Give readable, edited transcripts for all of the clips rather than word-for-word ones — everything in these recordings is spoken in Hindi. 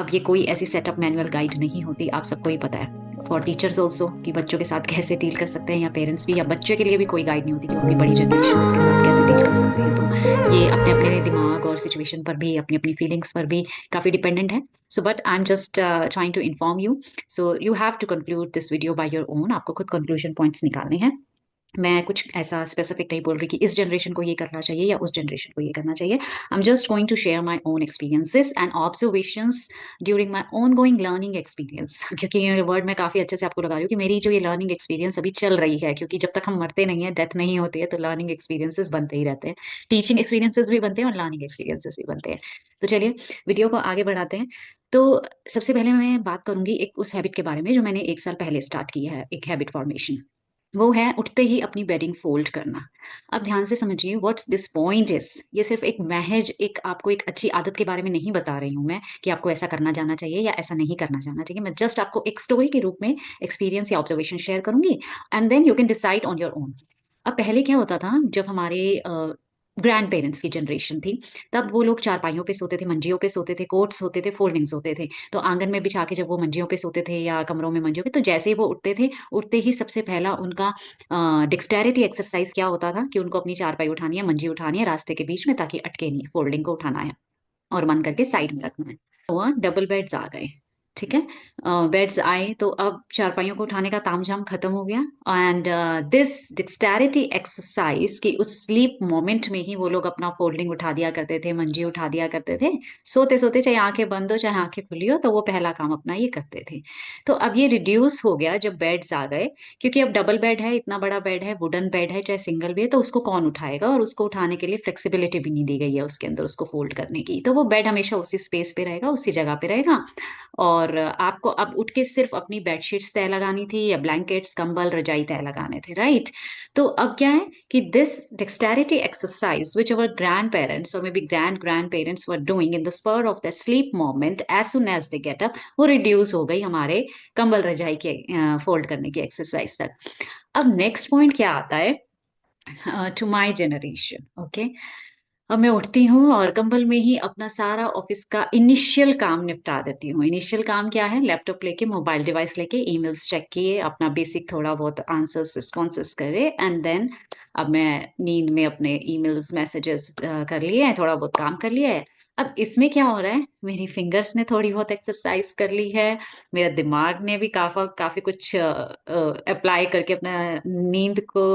अब ये कोई ऐसी सेटअप मैनुअल गाइड नहीं होती, आप सबको ही पता है। फॉर टीचर्स ऑल्सो कि बच्चों के साथ कैसे डील कर सकते हैं, या पेरेंट्स भी, या बच्चे के लिए भी कोई गाइड नहीं होती कि वो अपनी बड़ी जनरेशन के साथ कैसे डील कर सकते हैं। तो ये अपने अपने दिमाग और सिचुएशन पर भी, अपनी अपनी फीलिंग्स पर भी काफी डिपेंडेंट है। So but I am just trying to inform you. So you have to conclude this video by your own. आपको खुद कंक्लूजन पॉइंट्स निकालने हैं। मैं कुछ ऐसा स्पेसिफिक नहीं बोल रही कि इस जनरेशन को ये करना चाहिए या उस जनरेशन को ये करना चाहिए। I am just going to share my own experiences and observations during my own going learning experience. क्योंकि ये वर्ड मैं काफी अच्छे से आपको लगा रही हूँ कि मेरी जो ये लर्निंग एक्सपीरियंस अभी चल रही है, क्योंकि जब तक हम मरते नहीं है, डेथ नहीं होती है, तो लर्निंग एक्सपीरियंसेस बनते ही रहते हैं। टीचिंग एक्सपीरियंसेस भी बनते हैं और लर्निंग एक्सपीरियंसेस भी बनते हैं। तो चलिए वीडियो को आगे बढ़ाते हैं। तो सबसे पहले मैं बात करूंगी एक उस हैबिट के बारे में जो मैंने 1 साल पहले स्टार्ट की है, एक हैबिट फॉर्मेशन। वो है उठते ही अपनी बेडिंग फोल्ड करना। अब ध्यान से समझिए व्हाट्स दिस पॉइंट इज। ये सिर्फ एक महज एक आपको एक अच्छी आदत के बारे में नहीं बता रही हूं मैं कि आपको ऐसा करना जाना चाहिए या ऐसा नहीं करना जाना चाहिए। मैं जस्ट आपको एक स्टोरी के रूप में एक्सपीरियंस या ऑब्जर्वेशन शेयर करूंगी, and then you can decide on your own. अब पहले क्या होता था, जब हमारे ग्रैंड पेरेंट्स की जनरेशन थी, तब वो लोग चारपाइयों पे सोते थे, मंजियों पे सोते थे, कोट्स होते थे, फोल्डिंग्स होते थे। तो आंगन में बिछा के जब वो मंजियों पे सोते थे या कमरों में मंजियों पे, तो जैसे ही वो उठते थे, उठते ही सबसे पहला उनका डिक्सटेरिटी एक्सरसाइज क्या होता था कि उनको अपनी चारपाई उठानी है, मंजी उठानी है रास्ते के बीच में, ताकि अटके नहीं, फोल्डिंग को उठाना है और बंद करके साइड में रखना है। हुआ डबल बेड्स आ गए। ठीक है, बेड्स आए तो अब चारपाइयों को उठाने का तामझाम खत्म हो गया। एंड दिस डिक्सटेरिटी एक्सरसाइज की उस स्लीप मोमेंट में ही वो लोग अपना फोल्डिंग उठा दिया करते थे, मंजी उठा दिया करते थे। सोते सोते, चाहे आंखें बंद हो चाहे आंखें खुली हो, तो वो पहला काम अपना ये करते थे। तो अब ये रिड्यूस हो गया जब बेड्स आ गए, क्योंकि अब डबल बेड है, इतना बड़ा बेड है, वुडन बेड है चाहे सिंगल भी है, तो उसको कौन उठाएगा, और उसको उठाने के लिए फ्लेक्सिबिलिटी भी नहीं दी गई है उसके अंदर उसको फोल्ड करने की। तो वो बेड हमेशा उसी स्पेस पे रहेगा, उसी जगह पे रहेगा। और आपको अब उठ के सिर्फ अपनी बेडशीट्स तय लगानी थी, या ब्लैंकेट्स, कंबल, रजाई तय लगाने थे, राइट। तो अब क्या है कि this dexterity exercise which our grandparents और maybe grand grandparents were doing in the spur of the sleep moment as soon as they get up, वो रिड्यूस हो गई हमारे कंबल रजाई के फोल्ड करने की एक्सरसाइज तक। अब नेक्स्ट पॉइंट क्या आता है, टू माई जनरेशन। ओके, अब मैं उठती हूँ और कंबल में ही अपना सारा ऑफिस का इनिशियल काम निपटा देती हूँ। इनिशियल काम क्या है, लैपटॉप लेके, मोबाइल डिवाइस लेके, ईमेल्स चेक किए, अपना बेसिक थोड़ा बहुत आंसर्स रिस्पॉन्सेस करे, एंड देन अब मैं नींद में अपने ईमेल्स मैसेजेस कर लिए हैं, थोड़ा बहुत काम कर लिया है। अब इसमें क्या हो रहा है, मेरी फिंगर्स ने थोड़ी बहुत एक्सरसाइज कर ली है, मेरा दिमाग ने भी काफी काफी कुछ अप्लाई करके अपना नींद को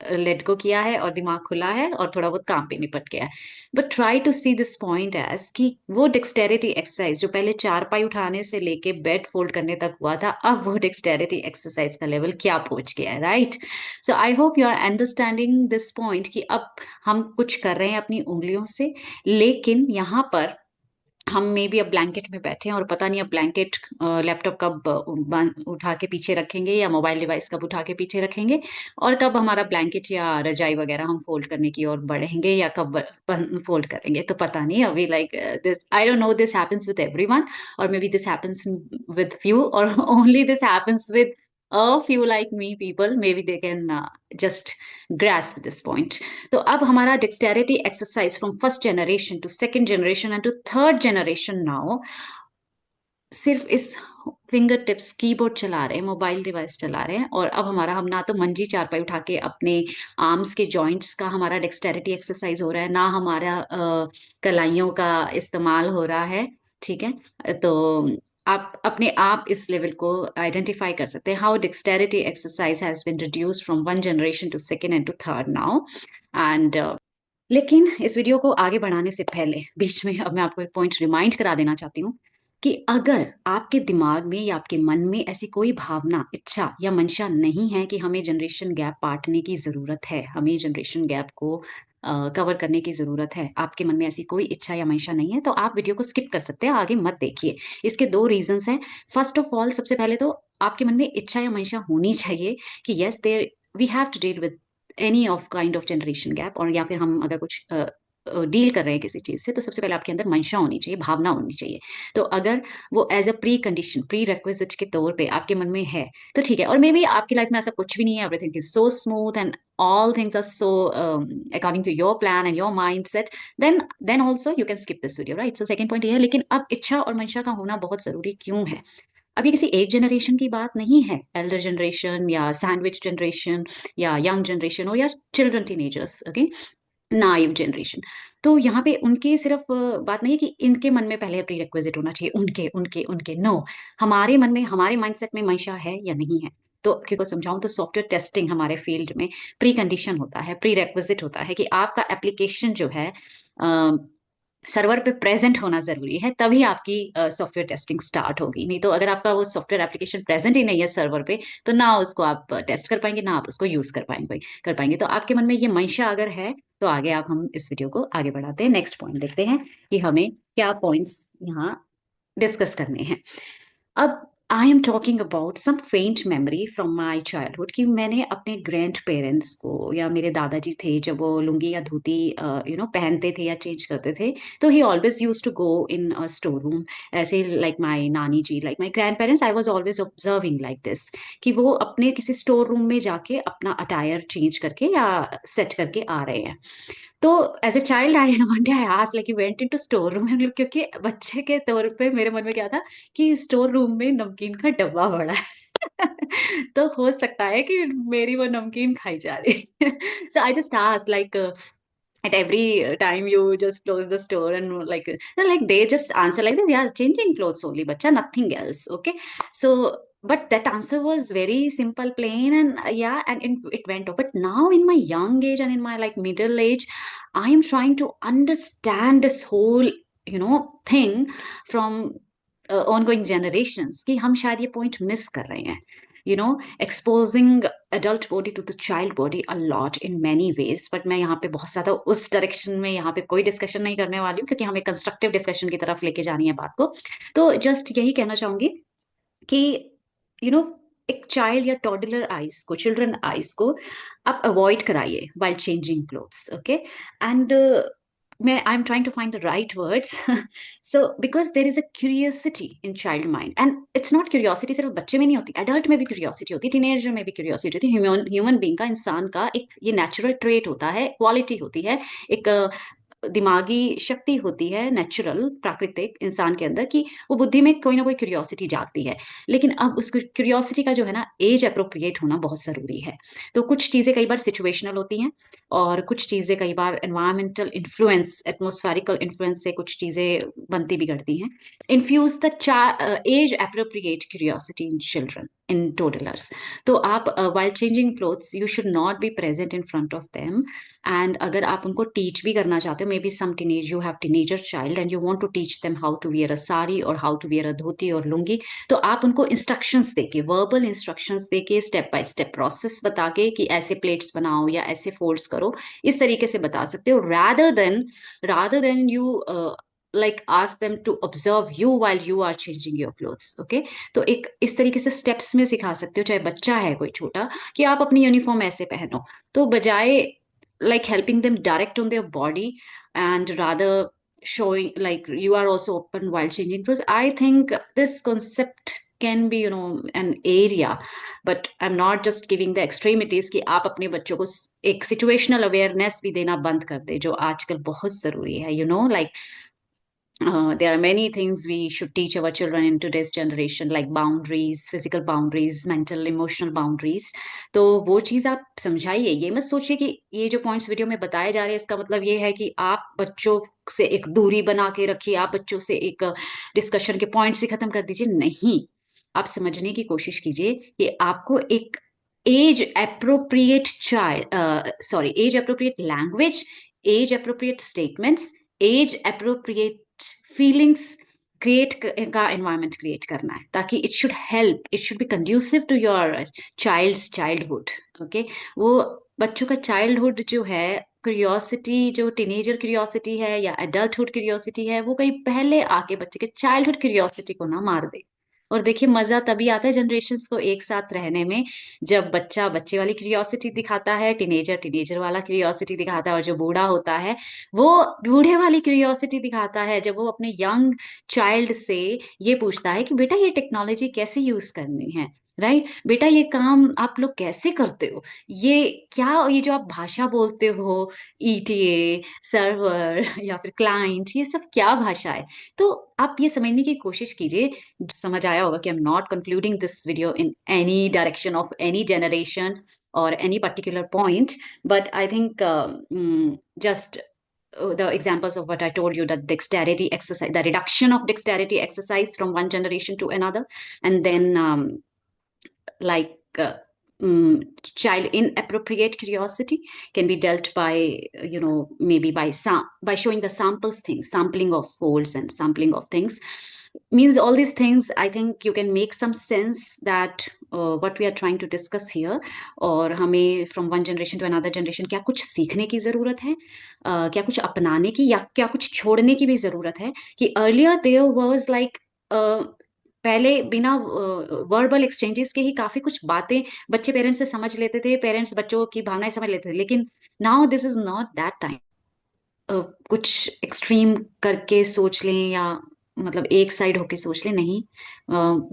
लेट को किया है, और दिमाग खुला है, और थोड़ा बहुत काम भी निपट गया है। But try to see this point as कि वो डिक्सटेरिटी एक्सरसाइज जो पहले चारपाई उठाने से लेके बेड फोल्ड करने तक हुआ था, अब वो डिक्सटेरिटी एक्सरसाइज का लेवल क्या पहुंच गया है, right. So I hope you are understanding this point कि अब हम कुछ कर रहे हैं अपनी उंगलियों से, लेकिन यहाँ पर हम मे भी अब ब्लैंकेट में बैठे हैं, और पता नहीं अब ब्लैंकेट लैपटॉप कब उठा के पीछे रखेंगे, या मोबाइल डिवाइस कब उठा के पीछे रखेंगे, और कब हमारा ब्लैंकेट या रजाई वगैरह हम फोल्ड करने की ओर बढ़ेंगे, या कब फोल्ड करेंगे, तो पता नहीं अभी। Like this, I don't know, this happens with everyone, और maybe this happens with few, और only this happens with a few like me people, maybe they can just grasp this point. तो अब हमारा dexterity exercise from first generation to second generation and to third generation now, सिर्फ इस फिंगर टिप्स कीबोर्ड चला रहे हैं, मोबाइल डिवाइस चला रहे हैं, और अब हमारा, हम ना तो मंजी चारपाई उठा के अपने आर्म्स के जॉइंट्स का हमारा डेक्सटेरिटी एक्सरसाइज हो रहा है, ना हमारा कलाइयों का इस्तेमाल हो रहा है। ठीक है, तो आप अपने आप इस लेवल को आइडेंटिफाई कर सकते हैं, how dexterity exercise has been reduced from one generation to second and to third now. And लेकिन इस वीडियो को आगे बढ़ाने से पहले बीच में अब मैं आपको एक पॉइंट रिमाइंड करा देना चाहती हूँ कि अगर आपके दिमाग में या आपके मन में ऐसी कोई भावना, इच्छा या मंशा नहीं है कि हमें जनरेशन गैप पाटने की जरूरत है, हमें जनरेशन गैप को कवर करने की जरूरत है, आपके मन में ऐसी कोई इच्छा या मंशा नहीं है, तो आप वीडियो को स्किप कर सकते हैं, आगे मत देखिए। इसके दो रीजंस हैं। फर्स्ट ऑफ ऑल, सबसे पहले तो आपके मन में इच्छा या मंशा होनी चाहिए कि yes there we have to deal with any of kind of generation gap, और या फिर हम अगर कुछ डील कर रहे हैं किसी चीज से, तो सबसे पहले आपके अंदर मंशा होनी चाहिए, भावना होनी चाहिए। तो अगर वो as a precondition, prerequisite के तौर पे आपके मन में है, तो ठीक है। और मे बी आपकी लाइफ में ऐसा कुछ भी नहीं है, everything is so smooth and all things are so according to your plan and your mindset, then also you can skip this video, right? So second point ये है, लेकिन अब इच्छा और मंशा का होना बहुत जरूरी क्यों है? अब ये किसी एक जनरेशन की बात नहीं है, एल्डर जनरेशन या सैंडविच जनरेशन या यंग जनरेशन हो या children teenagers, okay, naive generation. तो यहाँ पे उनके सिर्फ बात नहीं है कि इनके मन में पहले प्री रिक्विजिट होना चाहिए, उनके उनके उनके नो, हमारे मन में, हमारे माइंडसेट में मंशा है या नहीं है। तो क्योंकि समझाऊं तो सॉफ्टवेयर टेस्टिंग हमारे फील्ड में प्री कंडीशन होता है, प्री रिक्विजिट होता है कि आपका एप्लीकेशन जो है सर्वर पे प्रेजेंट होना जरूरी है, तभी आपकी सॉफ्टवेयर टेस्टिंग स्टार्ट होगी। नहीं तो अगर आपका वो सॉफ्टवेयर एप्लीकेशन प्रेजेंट ही नहीं है सर्वर पे, तो ना उसको आप टेस्ट कर पाएंगे, ना आप उसको यूज कर पाएंगे। तो आपके मन में ये मंशा अगर है, तो आगे आप, हम इस वीडियो को आगे बढ़ाते हैं, नेक्स्ट पॉइंट देखते हैं कि हमें क्या पॉइंट्स यहाँ डिस्कस करने हैं। अब I am talking about some faint memory from my childhood, कि मैंने अपने ग्रैंड पेरेंट्स को, या मेरे दादाजी थे जब वो लुंगी या धोती पहनते थे या चेंज करते थे, तो he always use to go in store room. ऐसे लाइक माई नानी जी, like my grandparents, I was always observing like this, कि वो अपने किसी स्टोर रूम में जाके अपना अटायर चेंज करके या सेट करके आ रहे हैं। तो as a child I one day I asked like, you went into store room? क्योंकि बच्चे के तौर पे मेरे मन में क्या था कि स्टोर रूम में नमकीन का डब्बा पड़ा है तो हो सकता है कि मेरी वो नमकीन खाई जा रही है so I just asked like, at every time you just close the store and like they just answer like this, yeah, changing clothes only bacha, nothing else, okay? So but that answer was very simple, plain, and yeah, and it went up. But now in my young age and in my like middle age, I am trying to understand this whole thing from ongoing generations, कि हम शायद ये point miss कर रहे हैं, exposing adult body to the child body a lot in many ways। But मैं यहाँ पे बहुत ज्यादा उस डायरेक्शन में यहाँ पे कोई डिस्कशन नहीं करने वाली हूँ, क्योंकि हमें कंस्ट्रक्टिव डिस्कशन की तरफ लेके जानी है बात को। तो जस्ट यही कहना चाहूंगी कि यू नो एक चाइल्ड या टॉडलर आइज को, चिल्ड्रन आइज को आप अवॉइड कराइए while changing clothes, okay? And मैं I am trying to find the right words so because there is a curiosity in child mind, and it's not curiosity सिर्फ बच्चे में नहीं होती, एडल्ट में भी क्यूरियोसिटी होती है, टीनेजर में भी क्यूरियोसिटी होती है। ह्यूमन बींग का, इंसान का एक ये नेचुरल ट्रेट होता है, क्वालिटी होती है, एक दिमागी शक्ति होती है, नेचुरल प्राकृतिक इंसान के अंदर, कि वो बुद्धि में कोई ना कोई क्यूरियोसिटी जागती है। लेकिन अब उस क्यूरियोसिटी का जो है ना, एज अप्रोप्रिएट होना बहुत जरूरी है। तो कुछ चीजें कई बार सिचुएशनल होती हैं, और कुछ चीजें कई बार एनवायरमेंटल इन्फ्लुएंस, एटमोस्फेरिकल इन्फ्लुएंस से कुछ चीजें बनती बिगड़ती हैं। Infuse the age appropriate curiosity in children, in toddlers. तो आप while changing clothes you should not be present in front of them. And अगर आप उनको टीच भी करना चाहते हो, maybe some teenage, you have teenager child and you want to teach them how to wear a sari और हाउ टू वियर अ धोती और लुंगी, तो आप उनको इंस्ट्रक्शंस देके, वर्बल इंस्ट्रक्शंस देके, स्टेप बाय स्टेप प्रोसेस बता के कि ऐसे प्लेट्स बनाओ या ऐसे फोल्ड्स करो, इस तरीके से बता सकते हो, rather than you like ask them to observe you while you are changing your clothes, okay? तो एक इस तरीके से स्टेप्स में सिखा सकते हो, चाहे बच्चा है कोई छोटा, कि आप अपनी यूनिफॉर्म ऐसे पहनो, तो बजाय like helping them direct on their body, and rather showing like you are also open while changing clothes. I think this concept can be an area, but I'm not just giving the extremities कि आप अपने बच्चों को एक situational awareness भी देना बंद कर दे, जो आजकल बहुत जरूरी है, like there are many things we should teach our children in today's generation, like boundaries, physical boundaries, mental, emotional boundaries। तो वो चीज आप समझाइए, ये मत सोचिए कि ये जो पॉइंट्स वीडियो में बताए जा रहे हैं इसका मतलब ये है कि आप बच्चों से एक दूरी बना के रखिए, आप बच्चों से एक डिस्कशन के पॉइंट्स ही खत्म कर दीजिए, नहीं। आप समझने की कोशिश कीजिए कि आपको एक age appropriate age appropriate language, age appropriate statements, age appropriate feelings create का एनवायरनमेंट क्रिएट करना है, ताकि it should help, it should be conducive to your child's childhood, okay? वो बच्चों का चाइल्डहुड जो है, क्यूरियोसिटी, जो टीनेजर क्यूरियोसिटी है या एडल्टहुड क्यूरियोसिटी है, वो कहीं पहले आके बच्चे के चाइल्डहुड क्यूरियोसिटी को ना मार दे, और देखिए मजा तभी आता है जनरेशन्स को एक साथ रहने में, जब बच्चा बच्चे वाली क्यूरियोसिटी दिखाता है, टीनेजर टीनेजर वाला क्यूरियोसिटी दिखाता है, और जो बूढ़ा होता है वो बूढ़े वाली क्यूरियोसिटी दिखाता है, जब वो अपने यंग चाइल्ड से ये पूछता है कि बेटा ये टेक्नोलॉजी कैसे यूज करनी है, राइट बेटा ये काम आप लोग कैसे करते हो, ये क्या, ये जो आप भाषा बोलते हो, ईटीए सर्वर या फिर क्लाइंट, ये सब क्या भाषा है। तो आप ये समझने की कोशिश कीजिए। समझ आया होगा कि I am not concluding this video in any direction of any generation or any particular point, but I think just the examples of what I told you, that dexterity exercise, the reduction of dexterity exercise from one generation to another, and then like child inappropriate curiosity can be dealt by, maybe by by showing the samples things, sampling of folds and sampling of things, means all these things. I think you can make some sense that what we are trying to discuss here, और हमें from one generation to another generation क्या कुछ सीखने की जरूरत है, क्या कुछ अपनाने की, या क्या कुछ छोड़ने की भी जरूरत है, कि earlier there was like पहले बिना वर्बल एक्सचेंजेस के ही काफी कुछ बातें बच्चे पेरेंट्स से समझ लेते थे, पेरेंट्स बच्चों की भावनाएं समझ लेते थे, लेकिन now this is not that time. कुछ एक्सट्रीम करके सोच लें, या मतलब एक साइड होके सोच लें, नहीं।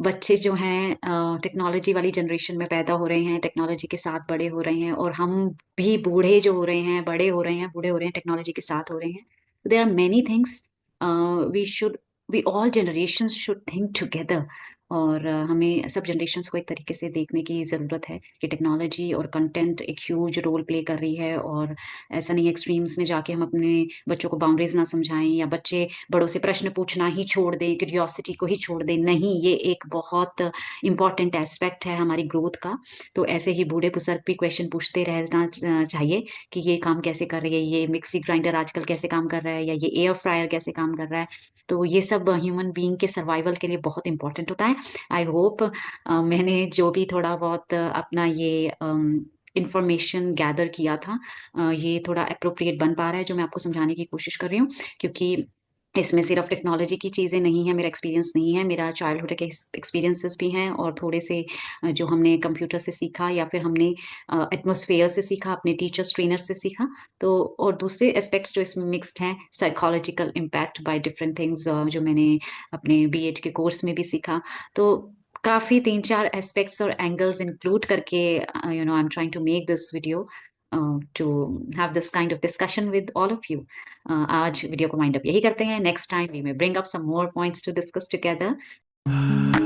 बच्चे जो हैं टेक्नोलॉजी वाली जनरेशन में पैदा हो रहे हैं, टेक्नोलॉजी के साथ बड़े हो रहे हैं, और हम भी बूढ़े जो हो रहे हैं, बड़े हो रहे हैं, बूढ़े हो रहे हैं, टेक्नोलॉजी के साथ हो रहे हैं। There are many things we should, we all generations should think together. और हमें सब जनरेशन्स को एक तरीके से देखने की ज़रूरत है कि टेक्नोलॉजी और कंटेंट एक ह्यूज रोल प्ले कर रही है, और ऐसा नहीं एक्सट्रीम्स में जाके हम अपने बच्चों को बाउंड्रीज ना समझाएं, या बच्चे बड़ों से प्रश्न पूछना ही छोड़ दें, क्यूरियोसिटी को ही छोड़ दें, नहीं, ये एक बहुत इंपॉर्टेंट एस्पेक्ट है हमारी ग्रोथ का। तो ऐसे ही बूढ़े बुजुर्ग भी क्वेश्चन पूछते रहना चाहिए कि ये काम कैसे कर रही है, ये मिक्सी ग्राइंडर आजकल कैसे काम कर रहा है, या ये एयर फ्रायर कैसे काम कर रहा है। तो ये सब ह्यूमन बीइंग के सर्वाइवल के लिए बहुत इंपॉर्टेंट होता है। आई होप मैंने जो भी थोड़ा बहुत अपना ये इंफॉर्मेशन गैदर किया था, ये थोड़ा अप्रोप्रिएट बन पा रहा है जो मैं आपको समझाने की कोशिश कर रही हूँ, क्योंकि इसमें सिर्फ टेक्नोलॉजी की चीज़ें नहीं है, मेरा एक्सपीरियंस नहीं है, मेरा चाइल्डहुड के एक्सपीरियंसेस भी हैं, और थोड़े से जो हमने कंप्यूटर से सीखा, या फिर हमने एटमॉस्फेयर से सीखा, अपने टीचर्स ट्रेनर से सीखा। तो और दूसरे एस्पेक्ट्स जो इसमें मिक्स्ड हैं, psychological impact by different things, जो मैंने अपने बीएड के कोर्स में भी सीखा। तो काफी 3-4 एस्पेक्ट्स और एंगल्स इंक्लूड करके I am trying to make this video to have this kind of discussion with all of you. आज वीडियो को वाइंड अप यही करते हैं। Next time we may bring up some more points to discuss together.